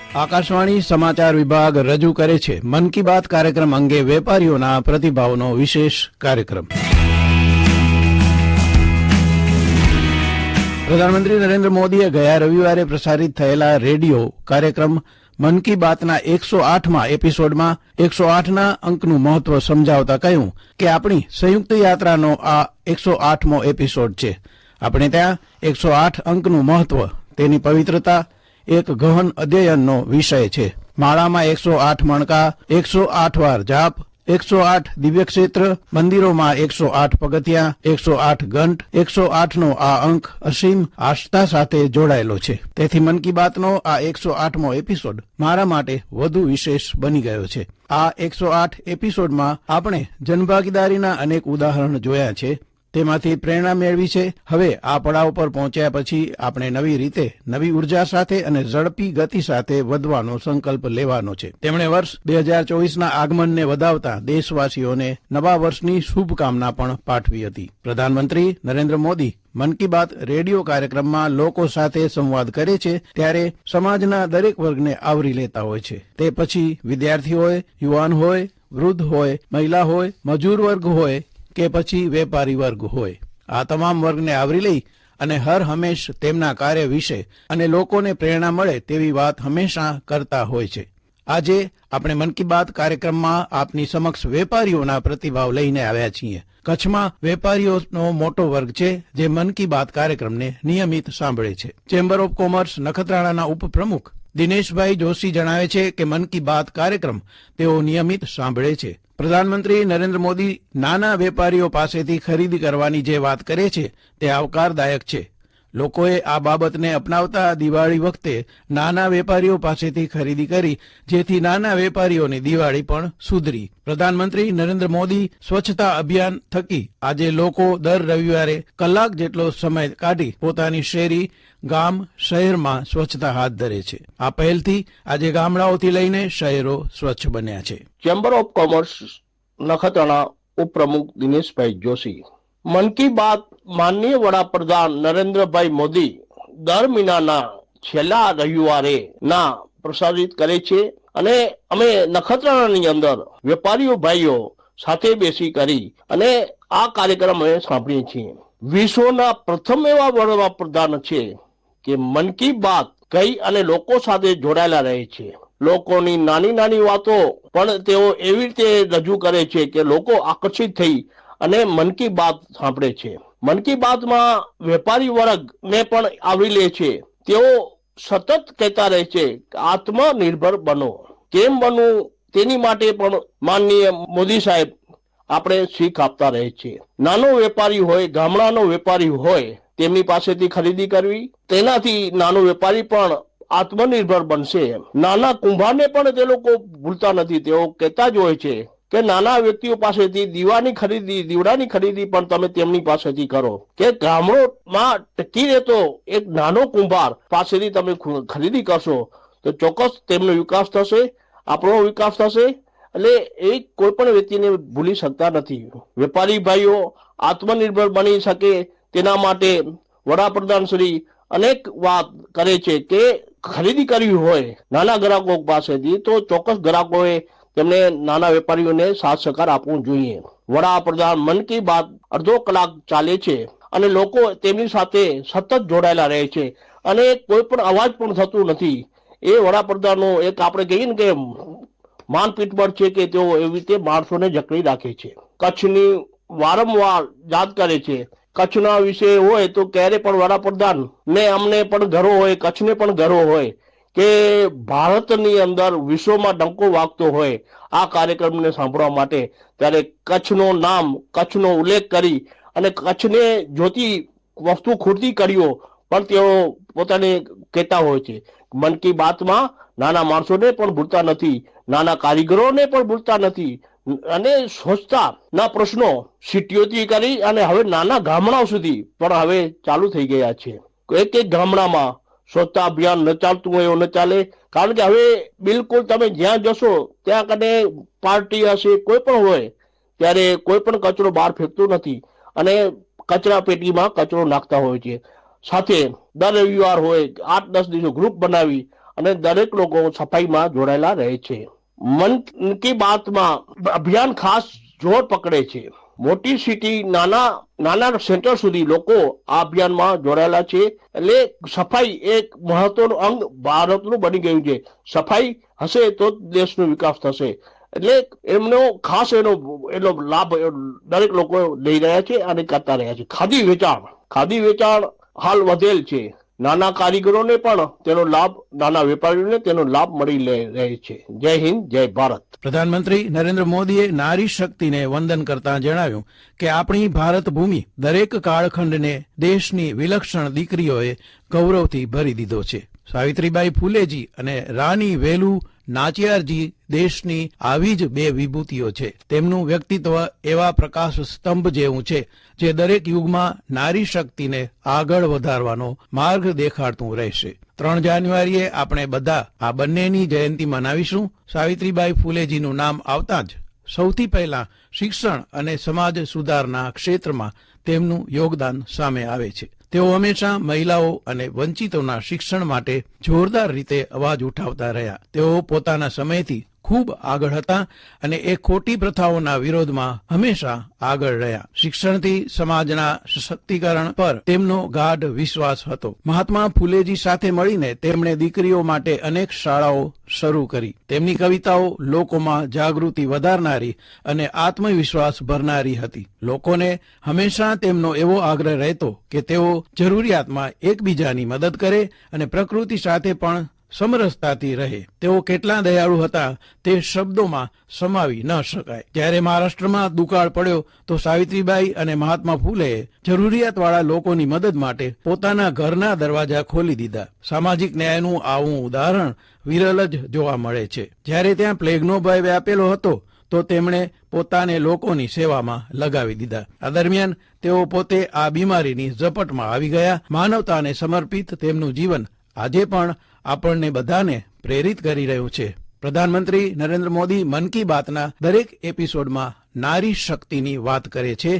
આકાશવાણી સમાચાર વિભાગ રજૂ કરે છે મન કી બાત કાર્યક્રમ અંગે વેપારીઓના પ્રતિભાવનો વિશેષ કાર્યક્રમ. પ્રધાનમંત્રી નરેન્દ્ર મોદીએ ગયા રવિવારે પ્રસારિત થયેલા રેડિયો કાર્યક્રમ મન કી બાતના 108માં એપિસોડમાં 108ના અંકનું મહત્વ સમજાવતા કહ્યું કે આપણી સંયુક્ત યાત્રાનો આ 108મો એપિસોડ છે. આપણે ત્યાં 108 અંકનું મહત્વ, તેની પવિત્રતા એક ગહન અધ્યયનનો વિષય છે. માળામાં 108 મણકા, 108 વાર જાપ, 108 દિવ્ય ક્ષેત્ર, મંદિરોમાં 108 પગથિયાં, 108 ઘંટ, 108નો આ અંક અસીમ આસ્થા સાથે જોડાયેલો છે. તેથી મન કી બાતનો આ 108મો એપિસોડ મારા માટે વધુ વિશેષ બની ગયો છે. આ 108 એપિસોડમાં આપણે જનભાગીદારીના અનેક ઉદાહરણ જોયા છે, તેમાંથી પ્રેરણા મેળવી છે. હવે આ પડાવ પર પહોંચ્યા પછી આપણે નવી રીતે, નવી ઉર્જા સાથે અને ઝડપી ગતિ સાથે વધવાનો સંકલ્પ લેવાનો છે. તેમણે વર્ષ 2024ના આગમનને વધાવતા દેશવાસીઓને નવા વર્ષની શુભકામના પણ પાઠવી હતી. પ્રધાનમંત્રી નરેન્દ્ર મોદી મન કી બાત રેડિયો કાર્યક્રમમાં લોકો સાથે સંવાદ કરે છે ત્યારે સમાજના દરેક વર્ગને આવરી લેતા હોય છે. તે પછી વિદ્યાર્થી હોય, યુવાન હોય, વૃદ્ધ હોય, મહિલા હોય, મજૂર વર્ગ હોય કે પછી વેપારી વર્ગ હોય, આ તમામ વર્ગને આવરી લઈ અને હર હંમેશ તેમના કાર્ય વિશે અને લોકોને પ્રેરણા મળે તેવી વાત હંમેશા કરતા હોય છે. આજે આપણે મન કી બાત કાર્યક્રમમાં આપની સમક્ષ વેપારીઓના પ્રતિભાવ લઈને આવ્યા છીએ. કચ્છમાં વેપારીઓનો મોટો વર્ગ છે જે મન કી બાત કાર્યક્રમને નિયમિત સાંભળે છે. ચેમ્બર ઓફ કોમર્સ નખત્રાણાના ઉપપ્રમુખ દિનેશભાઈ જોશી જણાવે છે કે મન કી બાત કાર્યક્રમ તેઓ નિયમિત સાંભળે છે. પ્રધાનમંત્રી નરેન્દ્ર મોદી નાના વેપારીઓ પાસેથી ખરીદી કરવાની જે વાત કરે છે તે આવકારદાયક છે. લોકોએ આ બાબતને અપનાવતા દિવાળી વખતે નાના વેપારીઓ પાસેથી ખરીદી કરી, જેથી નાના વેપારીઓની દિવાળી પણ સુધરી. પ્રધાનમંત્રી નરેન્દ્ર મોદી સ્વચ્છતા અભિયાન થકી આજે લોકો દર રવિવારે કલાક જેટલો સમય કાઢી પોતાની શેરી, ગામ, શહેરમાં સ્વચ્છતા હાથ ધરે છે. આ પહેલથી આજે ગામડાઓથી લઈને શહેરો સ્વચ્છ બન્યા છે. ચેમ્બર ઓફ કોમર્સ નખત્રાણા ઉપપ્રમુખ દિનેશભાઈ જોશી. મન કી બાત માનનીય વડાપ્રધાન નરેન્દ્રભાઈ મોદી દર મહિનાના છેલ્લા રવિવારે પ્રસારિત કરે છે અને અમે નખત્રાણાની અંદર વેપારીઓ ભાઈઓ સાથે બેસી કરી અને આ કાર્યક્રમ અમે સાંભળીએ છીએ. વિશ્વના પ્રથમ એવા વડાપ્રધાન છે કે મન કી બાત કઈ અને લોકો સાથે જોડાયેલા રહે છે. લોકોની નાની નાની વાતો પણ તેઓ એવી રીતે રજૂ કરે છે કે લોકો આકર્ષિત થઈ અને મન કી બાત સાંભળે છે. મન કી બાતમાં વેપારી વર્ગને પણ આવરી લે છે. તેઓ સતત કહેતા રહે છે કે આત્મનિર્ભર બનો. કેમ બનવું તેની માટે પણ માનનીય મોદી સાહેબ આપણે શીખ આપતા રહે છે. નાનો વેપારી હોય, ગામડાનો વેપારી હોય, તેમની પાસેથી ખરીદી કરવી, તેનાથી નાનો વેપારી પણ આત્મનિર્ભર બનશે. નાના કુંભારને પણ તે લોકો ભૂલતા નથી. તેઓ કહેતા જ હોય છે કે નાના વ્યક્તિઓ પાસેથી દીવડાની ખરીદી પણ તમે તેમની પાસેથી કરો. કે ગામડોમાં ટકી રહેતો એક નાનો કુંભાર પાસેથી તમે ખરીદી કરશો તો ચોક્કસ તેમનો વિકાસ થશે, આપણો વિકાસ થશે. એટલે એ કોઈ પણ વ્યક્તિને ભૂલી શકતા નથી. વેપારી ભાઈઓ આત્મનિર્ભર બની શકે તેના માટે વડાપ્રધાન શ્રી અનેક વાત કરે છે કે ખરીદી કરવી હોય નાના ગ્રાહકો પાસેથી તો ચોક્કસ ગ્રાહકોએ તેમને નાના વેપારીઓને સાથ સહકાર આપવું જોઈએ. વડાપ્રધાન મન કી બાત અડધો કલાક ચાલે છે અને લોકો તેમની સાથે સતત જોડાયેલા રહે છે અને કોઈ પણ અવાજ પણ થતું નથી. એ વડાપ્રધાનનો એક આપણે કહીએ ને કે માનપીઠબળ છે કે તેઓ એવી રીતે માણસોને જકડી રાખે છે. કચ્છની વારંવાર યાદ કરે છે. કચ્છના વિશે હોય તો ક્યારે પણ વડાપ્રધાન ને અમને પણ ગર્વ હોય, કચ્છને પણ ગર્વ હોય કે ભારતની અંદર વિશ્વમાં ડંકો વાગતો હોય આ કાર્યક્રમને સાંભળવા માટે. ત્યારે કચ્છનું નામ, કચ્છનો ઉલ્લેખ કરી અને કચ્છને જોતી વસ્તુ ખૂટતી કર્યો પણ તેઓ પોતાને કહેતા હોય છે. મન કી બાતમાં નાના માણસોને પણ ભૂલતા નથી, નાના કારીગરોને પણ ભૂલતા નથી અને સ્વચ્છતાના પ્રશ્નો સિટીઓથી કરી અને હવે નાના ગામડાઓ સુધી પણ હવે ચાલુ થઈ ગયા છે. એક એક ગામડામાં સ્વચ્છતા અભિયાન ન ચાલતું હોય એવું ન ચાલે. કારણ કે હવે બિલકુલ તમે જ્યાં જશો ત્યાં કને પાર્ટી હશે, કોઈ પણ હોય, ત્યારે કોઈ પણ કચરો બહાર ફેંકતું નથી અને કચરા પેટીમાં કચરો નાખતા હોય છે. સાથે દર રવિવાર હોય 8-10 દિવસો ગ્રુપ બનાવી અને દરેક લોકો સફાઈમાં જોડાયેલા રહે છે. મન કી બાતમાં અભિયાન ખાસ જોર પકડે છે. મોટી સિટી નાના સેન્ટર સુધી લોકો આ અભિયાનમાં જોડાયેલા છે. એટલે સફાઈ એક મહત્વનું અંગ ભારતનું બની ગયું છે. સફાઈ હશે તો દેશનો વિકાસ થશે. એટલે એમનો ખાસ એનો લાભ દરેક લોકો લઈ રહ્યા છે અને કરતા રહ્યા છે. ખાદી વેચાણ હાલ વધેલ છે. નાના કારીગરોને પણ તેનો લાભ, નાના વેપારીઓને તેનો લાભ મળી રહે છે. જય હિન્દ, જય ભારત. પ્રધાનમંત્રી નરેન્દ્ર મોદીએ નારી શક્તિને વંદન કરતા જણાવ્યું કે આપણી ભારત ભૂમિ દરેક કાળખંડને દેશની વિલક્ષણ દીકરીઓએ ગૌરવથી ભરી દીધો છે. સાવિત્રીબાઈ ફૂલેજી અને રાની વેલુ નાચિયારજી દેશની આવી જ બે વિભૂતિઓ છે. તેમનું વ્યક્તિત્વ એવા પ્રકાશ સ્તંભ જેવું છે જે દરેક યુગમાં નારી શક્તિને આગળ વધારવાનો માર્ગ દેખાડતું રહેશે. 3 જાન્યુઆરીએ આપણે બધા આ બંનેની જયંતિ મનાવીશું. સાવિત્રીબાઈ ફૂલેજીનું નામ આવતા જ સૌથી પહેલા શિક્ષણ અને સમાજ સુધારના ક્ષેત્રમાં તેમનું યોગદાન સામે આવે છે. તેઓ હંમેશા મહિલાઓ અને વંચિતોના શિક્ષણ માટે જોરદાર રીતે અવાજ ઉઠાવતા રહ્યા. તેઓ પોતાના સમયથી ખૂબ આગળ હતા અને એ ખોટી પ્રથાઓના વિરોધમાં હંમેશા આગળ રહ્યા. શિક્ષણથી સમાજના સશક્તિકરણ પર તેમનો ગાઢ વિશ્વાસ હતો. મહાત્મા ફૂલેજી સાથે મળીને તેમણે દીકરીઓ માટે અનેક શાળાઓ શરૂ કરી. તેમની કવિતાઓ લોકોમાં જાગૃતિ વધારનારી અને આત્મવિશ્વાસ ભરનારી હતી. લોકોને હંમેશા તેમનો એવો આગ્રહ રહેતો કે તેઓ જરૂરિયાતમાં એકબીજાની મદદ કરે અને પ્રકૃતિ સાથે પણ સમરસતાથી રહે. તેઓ કેટલા દયાળુ હતા તે શબ્દોમાં સમાવી ન શકાય. જ્યારે મહારાષ્ટ્રમાં દુકાળ પડ્યો તો સાવિત્રીબાઈ અને મહાત્મા ફૂલેએ જરૂરિયાતવાળા લોકોની મદદ માટે પોતાના ઘરના દરવાજા ખોલી દીધા. સામાજિક ન્યાયનું આવું ઉદાહરણ વિરલ જ જોવા મળે છે. જ્યારે ત્યાં પ્લેગનો ભય વ્યાપેલો હતો તો તેમણે પોતાને લોકોની સેવામાં લગાવી દીધા. આ દરમિયાન તેઓ પોતે આ બીમારીની ઝપટમાં આવી ગયા. માનવતાને સમર્પિત તેમનું જીવન આજે પણ આપણને બધાને પ્રેરિત કરી રહ્યું છે. પ્રધાનમંત્રી નરેન્દ્ર મોદી મન કી બાતના દરેક એપિસોડમાં નારી શક્તિની વાત કરે છે,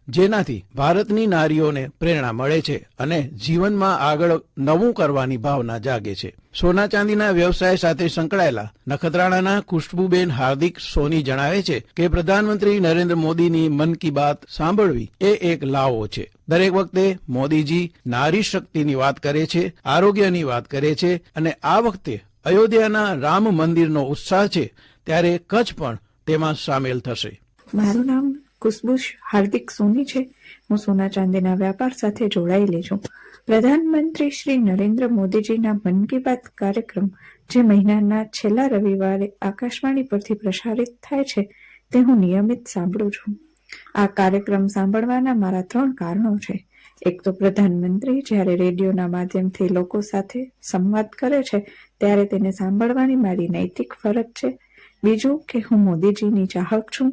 જેનાથી ભારતની નારીઓને પ્રેરણા મળે છે અને જીવનમાં આગળ નવું કરવાની ભાવના જાગે છે. સોના ચાંદીના વ્યવસાય સાથે સંકળાયેલા નખત્રાણાના ખુશ્બુબેન હાર્દિક સોની જણાવે છે કે પ્રધાનમંત્રી નરેન્દ્ર મોદીની મન કી બાત સાંભળવી એ એક લાવો છે. દરેક વખતે મોદીજી નારી શક્તિની વાત કરે છે, આરોગ્યની વાત કરે છે અને આ વખતે અયોધ્યાના રામ મંદિરનો ઉત્સાહ છે ત્યારે કચ્છ પણ તેમાં સામેલ થશે. મારું નામ ખુશ્બુ હાર્દિક સોની છે. હું સોના ચાંદીના વ્યાપાર સાથે જોડાયેલી છું. પ્રધાનમંત્રી શ્રી નરેન્દ્ર મોદીજીના મન કી બાત કાર્યક્રમ જે મહિનાના છેલ્લા રવિવારે આકાશવાણી પરથી પ્રસારિત થાય છે તે હું નિયમિત સાંભળું છું. આ કાર્યક્રમ સાંભળવાના મારા 3 કારણો છે. એક તો પ્રધાનમંત્રી જ્યારે રેડિયોના માધ્યમથી લોકો સાથે સંવાદ કરે છે ત્યારે તેને સાંભળવાની મારી નૈતિક ફરજ છે. બીજું કે હું મોદીજીની ચાહક છું.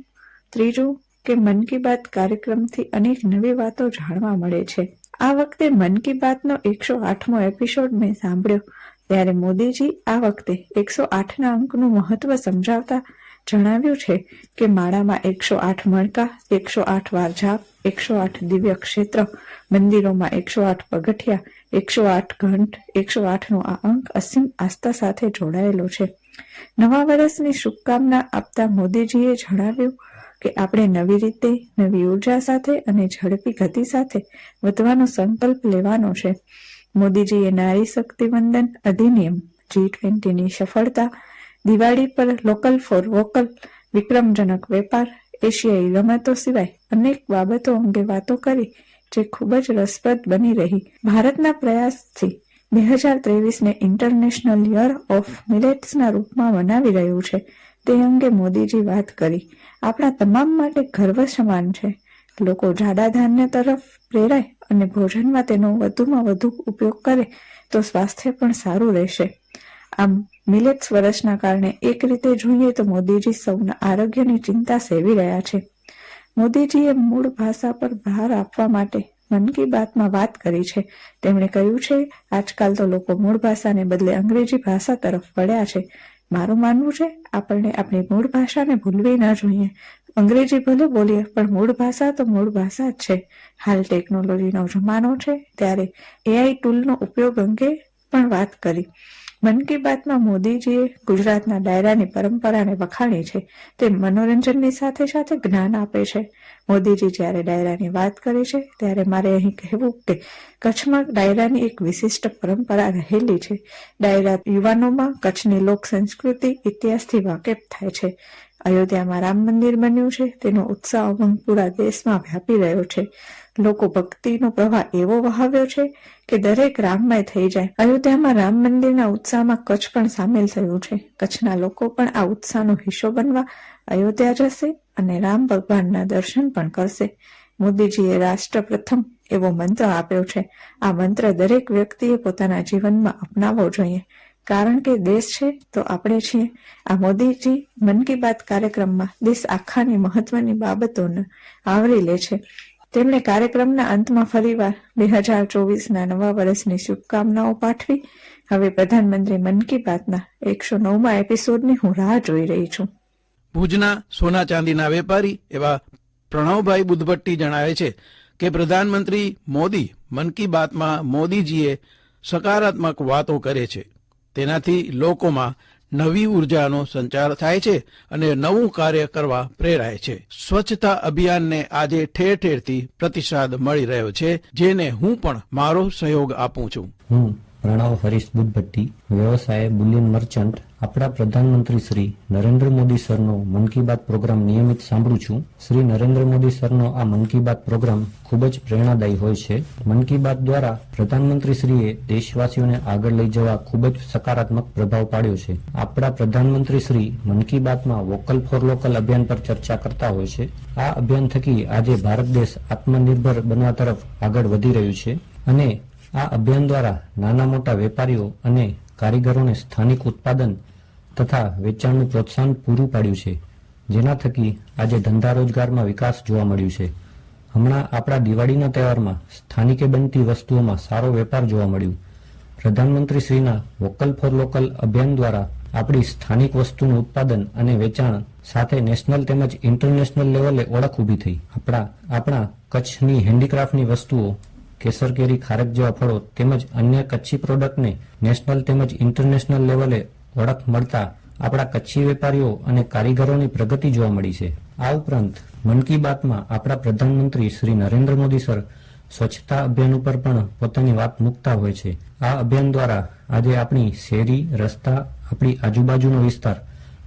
ત્રીજું કે મન કી બાત કાર્યક્રમથી અનેક નવી વાતો જાણવા મળે છે. આ વખતે મન કી બાતનો 108મો એપિસોડ મેં સાંભળ્યો ત્યારે મોદીજી આ વખતે 108ના અંકનું મહત્વ સમજાવતા જણાવ્યું છે કે માળામાં 108 મણકા, 108 વાર જાપ, 108 દિવ્ય ક્ષેત્ર, મંદિરોમાં 108 પગથિયા, 108 ઘંટ, 108નો આ અંક અસીમ આસ્થા સાથે જોડાયેલો છે. નવા વર્ષની શુભકામના આપતા મોદીજીએ જણાવ્યું કે આપણે નવી રીતે, નવી ઉર્જા સાથે અને ઝડપી ગતિ સાથે વધવાનો સંકલ્પ લેવાનો છે. મોદીજીએ નારી શક્તિ વંદન અધિનિયમ, G20ની સફળતા, દિવાળી પર લોકલ ફોર વોકલ, વિક્રમજનક વેપાર, એશિયાઈ રમતો સિવાય અનેક બાબતો અંગે વાતો કરી જે ખૂબ જ રસપ્રદ બની રહી. ભારતના પ્રયાસથી 2023ને ઇન્ટરનેશનલ યર ઓફ મિલેટ્સના રૂપમાં મનાવી રહ્યું છે તે અંગે મોદીજી વાત કરી. આપણા તમામ માટે ગર્વ સમાન છે. લોકો જાડા ધાન્ય તરફ પ્રેરાય અને ભોજનમાં તેનો વધુમાં વધુ ઉપયોગ કરે તો સ્વાસ્થ્ય પણ સારું રહેશે. આમ મિલેટ્સ વર્ષના કારણે એક રીતે જોઈએ તો મોદીજી સૌના આરોગ્યની ચિંતા સેવી રહ્યા છે. મોદીજીએ મૂળ ભાષા પર ભાર આપવા માટે મન કી બાતમાં વાત કરી છે. તેમણે કહ્યું છે આજકાલ તો લોકો મૂળ ભાષાને બદલે અંગ્રેજી ભાષા તરફ વળ્યા છે. મારું માનવું છે આપણને આપણી મૂળ ભાષાને ભૂલવી ન જોઈએ. અંગ્રેજી ભલે બોલીએ પણ મૂળ ભાષા તો મૂળ ભાષા જ છે. હાલ ટેકનોલોજીનો જમાનો છે ત્યારે AI ટૂલનો ઉપયોગ અંગે પણ વાત કરી. મન કી બાતમાં મોદીજીએ ગુજરાતના ડાયરાની પરંપરાને વખાણી છે. તે મનોરંજનની સાથે સાથે જ્ઞાન આપે છે. મોદીજી જ્યારે ડાયરાની વાત કરે છે ત્યારે મારે અહીં કહેવું કે કચ્છમાં ડાયરાની એક વિશિષ્ટ પરંપરા રહેલી છે. ડાયરા યુવાનોમાં કચ્છની લોક સંસ્કૃતિ ઇતિહાસથી વાકેફ થાય છે. અયોધ્યામાં રામ મંદિર બન્યું છે, તેનો ઉત્સાહ ઉમંગ પૂરા દેશમાં વ્યાપી રહ્યો છે. લોકો ભક્તિનો પ્રવાહ એવો વહાવ્યો છે કે દરેક રામમય થઈ જાય. અયોધ્યામાં રામ મંદિરના ઉત્સાહમાં કચ્છ પણ સામેલ થયું છે. કચ્છના લોકો પણ આ ઉત્સાહનો હિસ્સો બનવા અયોધ્યા જશે અને રામ ભગવાનના દર્શન પણ કરશે. મોદીજીએ રાષ્ટ્ર પ્રથમ એવો મંત્ર આપ્યો છે. આ મંત્ર દરેક વ્યક્તિએ પોતાના જીવનમાં અપનાવવો જોઈએ, કારણ કે દેશ છે તો આપણે છીએ. આ મોદીજી મન કી બાત કાર્યક્રમમાં દેશ આખાની મહત્વની બાબતોને આવરી લે છે. તેમણે કાર્યક્રમના અંતમાં ફરીવાર 2024ના નવા વર્ષની શુભકામનાઓ પાઠવી. હવે પ્રધાનમંત્રી મન કી બાતના 109મા એપિસોડની હું રાહ જોઈ રહી છું. ભુજના સોના ચાંદીના વેપારી એવા પ્રણવભાઈ બુદ્ધભટ્ટી જણાવે છે કે પ્રધાનમંત્રી મોદી મન કી બાતમાં મોદીજીએ સકારાત્મક વાતો કરે છે. તેનાથી લોકોમાં નવી ઉર્જાનો સંચાર થાય છે અને નવું કાર્ય કરવા પ્રેરાય છે. સ્વચ્છતા અભિયાનને આજે ઠેર ઠેરથી પ્રતિસાદ મળી રહ્યો છે, જેને હું પણ મારો સહયોગ આપું છું. હું પ્રણવ હરીશ બુદ્ધભટ્ટી, વ્યવસાય બુલિયન મર્ચન્ટ. આપણા પ્રધાનમંત્રી શ્રી નરેન્દ્ર મોદી સરનો મન કી બાત પ્રોગ્રામ નિયમિત સાંભળું છું. શ્રી નરેન્દ્ર મોદી સરનો આ મન કી બાત પ્રોગ્રામ ખૂબ જ પ્રેરણાદાયી હોય છે. મન કી બાત દ્વારા પ્રધાનમંત્રી શ્રીએ દેશવાસીઓને આગળ લઈ જવા ખૂબ જ સકારાત્મક પ્રભાવ પાડ્યો છે. આપણા પ્રધાનમંત્રી શ્રી મન કી બાતમાં વોકલ ફોર લોકલ અભિયાન પર ચર્ચા કરતા હોય છે. આ અભિયાન થકી આજે ભારત દેશ આત્મનિર્ભર બનવા તરફ આગળ વધી રહ્યું છે અને આ અભિયાન દ્વારા નાના મોટા વેપારીઓ અને કારીગરોને સ્થાનિક ઉત્પાદન તથા વેચાણનું પ્રોત્સાહન પૂરું પાડ્યું છે, જેના થકી આજે ધંધા રોજગારમાં વિકાસ જોવા મળ્યું છે. હમણાં આપણા દિવાળીના તહેવારમાં સ્થાનિકે બનતી વસ્તુઓમાં સારો વેપાર જોવા મળ્યું. પ્રધાનમંત્રી શ્રીના વોકલ ફોર લોકલ અભિયાન દ્વારા આપણી સ્થાનિક વસ્તુનું ઉત્પાદન અને વેચાણ સાથે નેશનલ તેમજ ઇન્ટરનેશનલ લેવલે ઓળખ ઊભી થઈ. આપણા કચ્છની હેન્ડીક્રાફ્ટની વસ્તુઓ, કેસર કેરી, ખારેક જેવા ફળો તેમજ અન્ય કચ્છી પ્રોડક્ટને નેશનલ તેમજ ઇન્ટરનેશનલ લેવલે ઓળખ મળતા આપણા કચ્છી વેપારીઓ અને કારીગરોની પ્રગતિ જોવા મળી છે. આ ઉપરાંત મન કી બાતમાં આપણા પ્રધાનમંત્રી શ્રી નરેન્દ્ર મોદી સર સ્વચ્છતા અભિયાન ઉપર પણ પોતાની વાત મૂકતા હોય છે. આ અભિયાન દ્વારા આજે આપણી શેરી, રસ્તા, આપણી આજુબાજુનો વિસ્તાર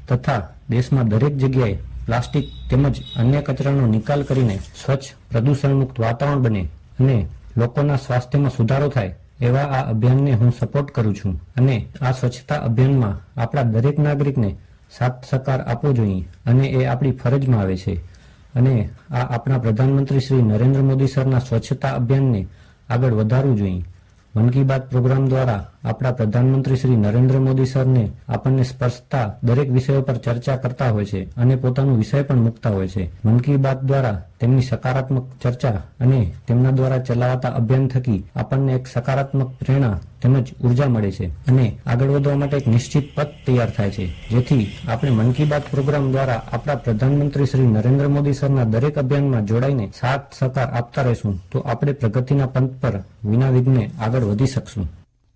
તથા દેશમાં દરેક જગ્યાએ પ્લાસ્ટિક તેમજ અન્ય કચરાનો નિકાલ કરીને સ્વચ્છ પ્રદૂષણ મુક્ત વાતાવરણ બને અને લોકોના સ્વાસ્થ્યમાં સુધારો થાય એવા આ અભિયાનને હું સપોર્ટ કરું છું અને આ સ્વચ્છતા અભિયાનમાં આપણા દરેક નાગરિકને સાથ સહકાર આપવો જોઈએ અને એ આપણી ફરજમાં આવે છે અને આ આપણા પ્રધાનમંત્રી શ્રી નરેન્દ્ર મોદી સરના સ્વચ્છતા અભિયાનને આગળ વધારવું જોઈએ. મન કી બાત પ્રોગ્રામ દ્વારા આપણા પ્રધાનમંત્રી શ્રી નરેન્દ્ર મોદી સરને આપણને સ્પર્શતા દરેક વિષયો પર ચર્ચા કરતા હોય છે અને પોતાનો વિષય પણ મૂકતા હોય છે. મન કી બાત દ્વારા તેમની સકારાત્મક ચર્ચા અને તેમના દ્વારા ચલાવાતા અભિયાન થકી આપણને એક સકારાત્મક પ્રેરણા તેમજ ઉર્જા મળે છે અને આગળ વધવા માટે એક નિશ્ચિત પથ તૈયાર થાય છે, જેથી આપણે મન કી બાત પ્રોગ્રામ દ્વારા આપણા પ્રધાનમંત્રી શ્રી નરેન્દ્ર મોદી સરના દરેક અભિયાનમાં જોડાઈને સાથ સહકાર આપતા રહીશું તો આપણે પ્રગતિના પંથ પર વિના વિઘ્ને આગળ વધી શકશું.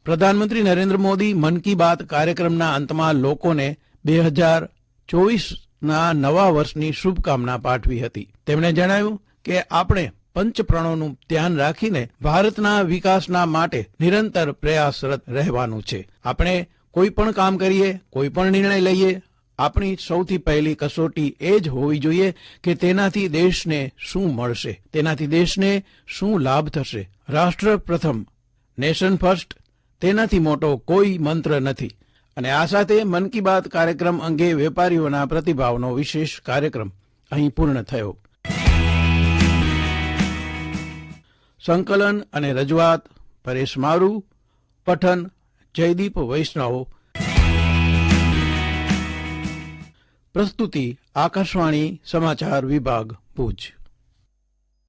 પ્રધાનમંત્રી નરેન્દ્ર મોદી મન કી બાત કાર્યક્રમના અંતમાં લોકોને 2024ના નવા વર્ષની શુભકામના પાઠવી હતી. તેમણે જણાવ્યું કે આપણે પંચપ્રણોનું ધ્યાન રાખીને ભારતના વિકાસના માટે નિરંતર પ્રયાસરત રહેવાનું છે. આપણે કોઈ પણ કામ કરીએ, કોઈ પણ નિર્ણય લઈએ, આપણી સૌથી પહેલી કસોટી એ જ હોવી જોઈએ કે તેનાથી દેશને શું મળશે, તેનાથી દેશને શું લાભ થશે. રાષ્ટ્ર પ્રથમ, નેશન ફર્સ્ટ, તેનાથી મોટો કોઈ મંત્ર નથી. અને આ સાથે મન કી બાત કાર્યક્રમ અંગે વેપારીઓના પ્રતિભાવનો વિશેષ કાર્યક્રમ અહીં પૂર્ણ થયો. સંકલન અને રજૂઆત પરેશ મારુ, પઠન જયદીપ વૈષ્ણવ, પ્રસ્તુતિ આકાશવાણી સમાચાર વિભાગ ભુજ.